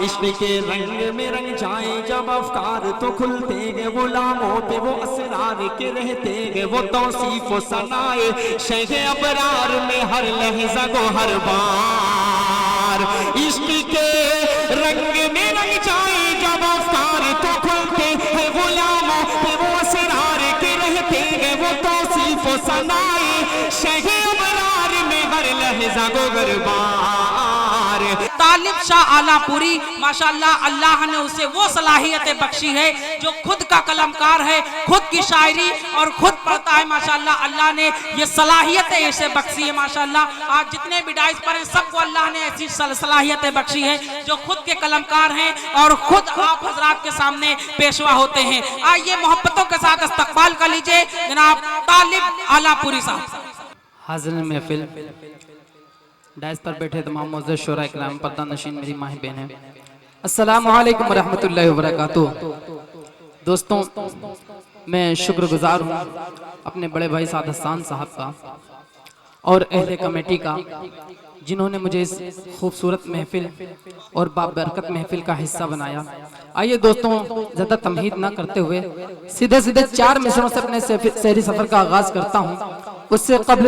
इश्क के रंग में रंग जाए जब अफकार तो खुलते हैं गुलामों पे वो असरार के रहते हैं वो तौसीफ सनाए शेख अबरार में हर लहजा को हर बार। इश्क के रंग में रंग जाए जब अफकार तो खुलते हैं गुलामों पे वो असरार के रहते हैं वो तौसीफ सनाए शेख अबरार में हर लहजा को हर बार। तालिब शाह आलापुरी माशाअल्लाह अल्लाह ने उसे वो सलाहियतें बख्शी है जो खुद का कलमकार है, खुद की शायरी और खुद पढ़ता है माशाअल्लाह। अल्लाह ने ये सलाहियतें इसे बख्शी है माशाअल्लाह। आज जितने भी डाइस पर हैं सबको अल्लाह ने ऐसी सलाहियतें बख्शी है जो खुद के कलमकार हैं और खुद आप हजरात के सामने पेशवा होते हैं। आइए मोहब्बतों के साथ इस्तकबाल कर लीजिए जनाब तालिब आलापुरी साहब। हाज़िर महफिल डाइस पर बैठे तमाम मुअज़्ज़ज़ शोरा इकराम पर्दा नशीन मेरी माँ बहनें, अस्सलामु अलैकुम रहमतुल्लाहि व बरकातुहू। दोस्तों मैं शुक्रगुजार हूँ अपने बड़े भाई साद हसन साहब का और अहले कमेटी का जिन्होंने मुझे इस खूबसूरत महफिल और बाबरकत महफिल का हिस्सा बनाया। आइए दोस्तों ज़्यादा तमहीद ना करते हुए सीधे सीधे 4 मिसरों से अपने शहरी सफ़र का आगाज़ करता हूँ। उससे कबल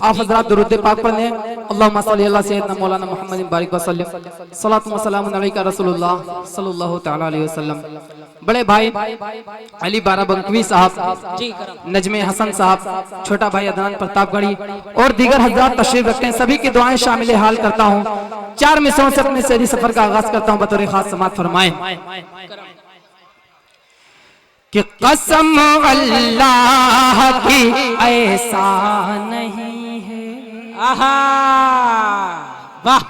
आप हज़रात दुरूद पाक पढ़ें। अल्लाहुम्मा सल्ली अला सय्यदना मौलाना मुहम्मद बारिक वसल्लम सलातु व सलामुन अलैका रसूलुल्लाह सल्लल्लाहु तआला अलैहि वसल्लम। बड़े भाई अली बाराबंकवी साहब, नजमे हसन साहब, छोटा भाई अदनान प्रतापगढ़ी और दीगर हज़रात तशरीफ रखते हैं, सभी की दुआएं शामिल हाल करता हूँ। 4 मिसरों से अपने शहरी सफर का आगाज करता हूँ, बतौर खास समाअत फरमाएं कि कसम अल्लाह की ऐसा नहीं है, आहा वाह,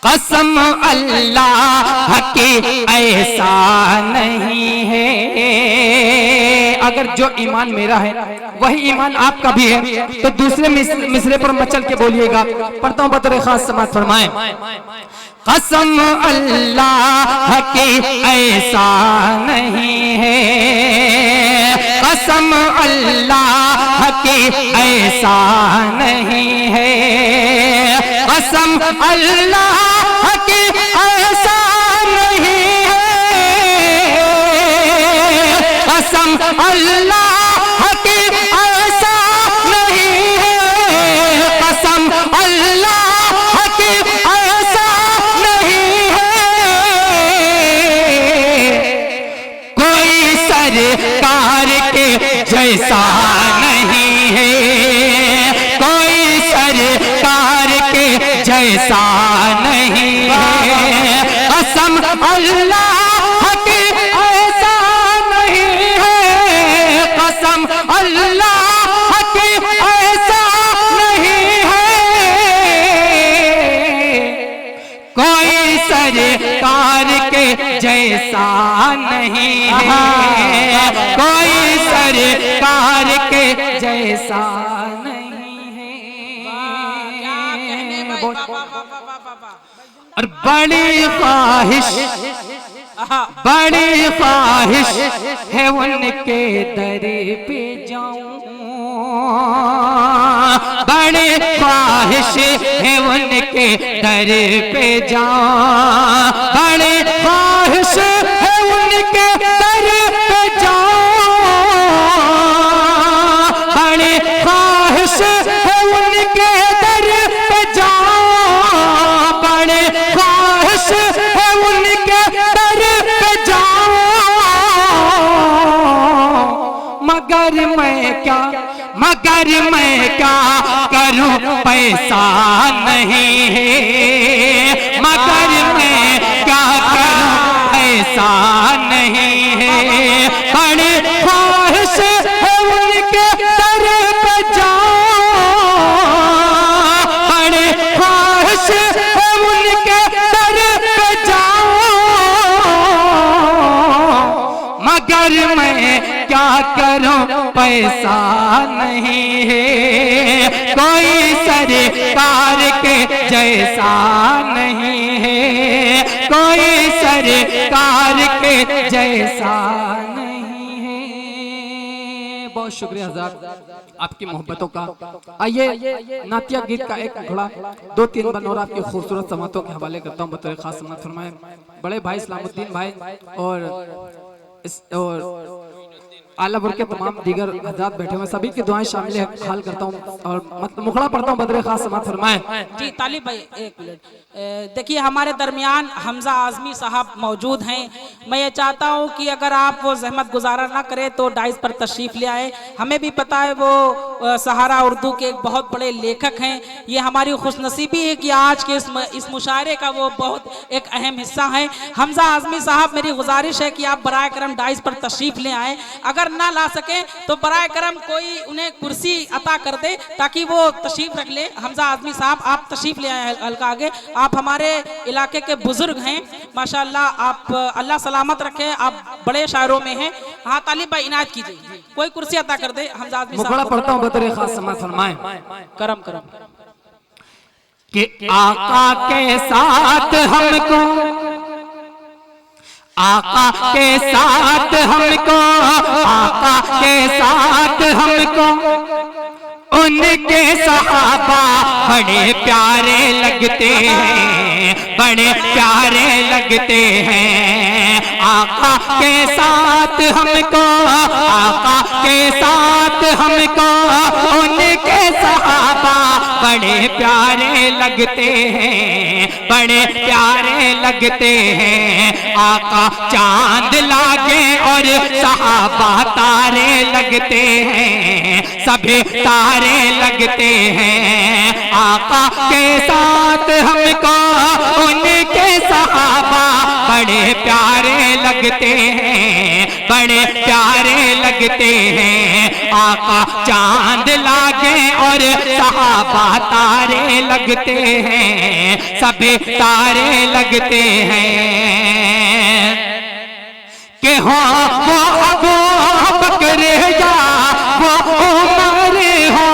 कसम अल्लाह की ऐसा नहीं है। अगर जो ईमान मेरा है वही ईमान आपका भी है तो दूसरे मिसरे पर मचल के बोलिएगा। पढ़ता हूँ बतौर खास समाअत फरमाएं। कसम अल्लाह की ऐसा नहीं है, कसम अल्लाह की ऐसा नहीं है, कसम अल्लाह की ऐसा नहीं है, कसम अल्लाह की ऐसा नहीं है, कसम अल्लाह की ऐसा नहीं है। कोई सरकार के जैसा नहीं है, कोई सरकार के जैसा नहीं है, कसम अल्लाह की ऐसा नहीं है, कसम अल्लाह की ऐसा नहीं है। कोई सरकार के जैसा नहीं है, कोई सरकार के जैसा नहीं है। और बड़ी ख्वाहिश है उनके दर पे जाऊं, बड़ी ख्वाहिश है उनके दर पे जाऊं, बड़ी ख्वाहिश है उनके दर पे जाऊं, बड़ी ख्वाहिश है उनके दर पे जाऊं, बड़ी ख्वाहिश है उनके दर पे जाऊं। मगर मैं क्या करूं पैसा नहीं है, मगर मैं क्या करूं पैसा नहीं है, बड़ी ख्वाहिश है उनके दर पे जाऊं, बड़ी ख्वाहिश है उनके दर पे जाऊं। मगर मैं क्या करूं पैसा नहीं है, कोई सरकार के जैसा नहीं है, कोई सरकार के जैसा नहीं है। बहुत बहुत शुक्रिया हज़रात आपकी मोहब्बतों का। आइए नातिया गीत का एक घोड़ा 2-3 बन और आपकी खूबसूरत समातों के हवाले करता हूँ। बतौर खास समात फरमाए बड़े भाई इस्लामुद्दीन भाई और आलापुर के तमाम दीगर हज़रात बैठे हुए सभी की दुआएं शामिल है। हाल करता हूँ और मुखड़ा पढ़ता हूँ। बदरे खास समात फरमाए। जी तालिब भाई एक मिनट देखिए, हमारे दरमियान हमजा आज़मी साहब मौजूद हैं। मैं ये चाहता हूँ कि अगर आप वो जहमत गुजारा ना करें तो डाइस पर तशरीफ़ ले आए। हमें भी पता है वो सहारा उर्दू के एक बहुत बड़े लेखक हैं। ये हमारी खुशनसीबी है कि आज के इस मुशायरे का वो बहुत एक अहम हिस्सा है। हमजा आज़मी साहब, मेरी गुजारिश है कि आप बराए करम डाइस पर तशरीफ़ ले आए। अगर ना ला सके तो बराए करम कोई उन्हें कुर्सी अता कर दे ताकि वो तशरीफ रख ले। हमजा आज़मी साहब आप तशरीफ ले आए हल्का आगे। आप हमारे इलाके के बुजुर्ग हैं माशाल्लाह। आप अल्लाह सलामत रखे, आप बड़े शायरों में हैं। हाँ तालिब भाई इनायत कीजिए, कोई कुर्सी अता कर दे हमजा आज़मी साहब। मुखड़ा पढ़ता हूँ। बतौर खास समात फरमाए। करम करम कि आका के साथ हमको, आका के साथ हमको, आका के साथ हमको उनके सहाबा बड़े प्यारे लगते हैं, बड़े प्यारे लगते हैं। आका के साथ हमको, आका के साथ हमको उनके सहाबा बड़े प्यारे लगते हैं, बड़े प्यारे लगते हैं। आका चांद लागे और सहाबा तारे लगते हैं, सभी तारे लगते हैं। आका के साथ हमको उनके सहाबा बड़े प्यारे लगते हैं, बड़े प्यारे लगते हैं। आका चांद लागे और सहाबा तारे लगते हैं, सभी तारे लगते हैं। कि हो वो अबू बकर या वो उमर हो,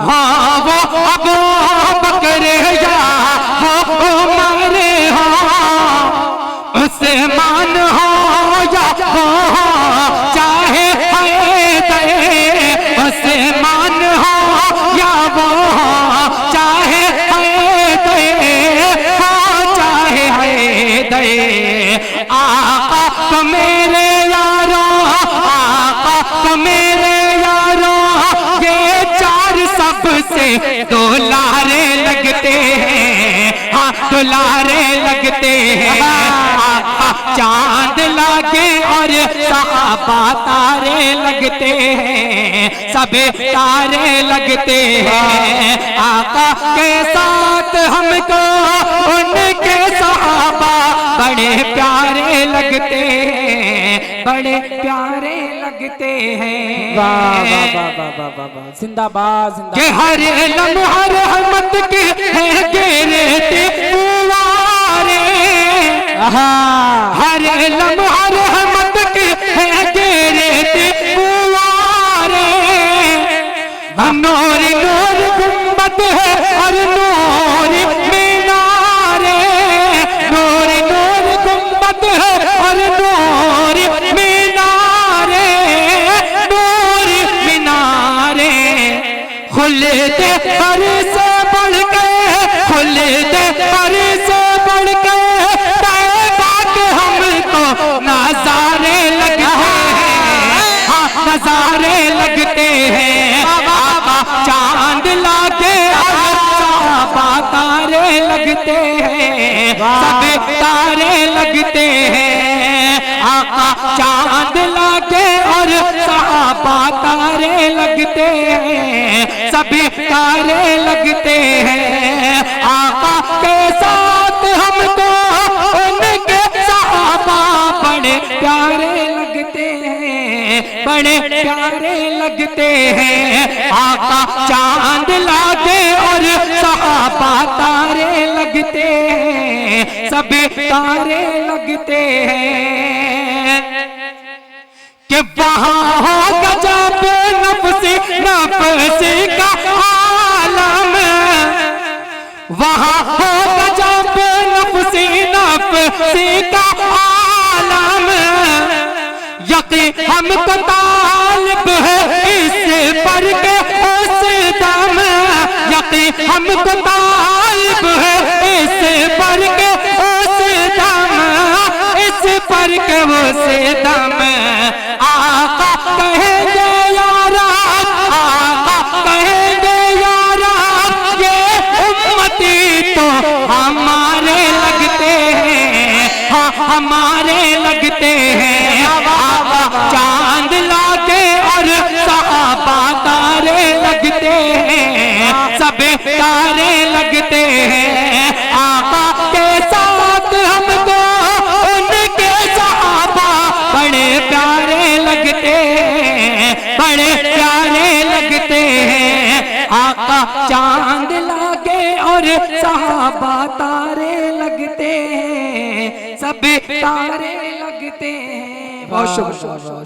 हाँ वो अबू बकर या वो उमर हो, उस्मान हो या वो चाहे हैदर, उस्मान हो या वो चाहे हैदर, हो चाहे हैदर। आका तो मेरे यारों, आका तो मेरे यारों, ये चार सबसे दुलारे लगते हैं, हाँ दुलारे लगते हैं। आका चांद लागे और सहाबा तारे लगते हैं, सभी तारे लगते हैं। आका के साथ हमको उनके सहाबा बड़े प्यारे लगते हैं, बड़े प्यारे लगते हैं। वाह वाह वाह वाह वाह वाह, जिंदाबाद जिंदाबाद। कि हर लम्हा रहमत के है गिरते फुवारे, हर लम्हा रहमत के है गिरते फुवारे। नूर नूर गुंबद है और नूर मीनारे, नूर नूर गुंबद है और नूर मीनारे, नूर मीनारे। खुलते पर से बढ़ के, खुलते पर से बढ़ के तैबा के हमको नजारे लगते हैं, हाँ नजारे लगते हैं। चांद लागे सहाबा तारे लगते हैं, सभी तारे लगते हैं। आका चांद लागे और सहाबा तारे लगते हैं, सभी तारे लगते हैं। आका के साथ हमको उनके सहाबा बड़े प्यारे लगते हैं, बड़े प्यारे लगते हैं। आका चांद लागे और सहाबा तारे लगते हैं, सभी तारे लगते हैं। कि वहाँ हो गजब नफ्सी नफ्सी का आलम, वहाँ हो गजब नफ्सी नफ्सी का आलम। यकीन हमको ताल हमको तालिब है इस पर के उस दम, इस पर के उस दम। आका कहेंगे यारा, आका कहेंगे यारा, ये उम्मती तो हमारे लगते हैं, हाँ हमारे लगते हैं। आका चांद लाके और सहाबा तारे लगते हैं, सब तारे लगते हैं। आका के साथ हमको उनके सहाबा बड़े प्यारे लगते हैं, बड़े प्यारे लगते हैं। आका चांद लाके और सहाबा तारे लगते हैं, सब तारे लगते हैं। बहुत शुक्रिया।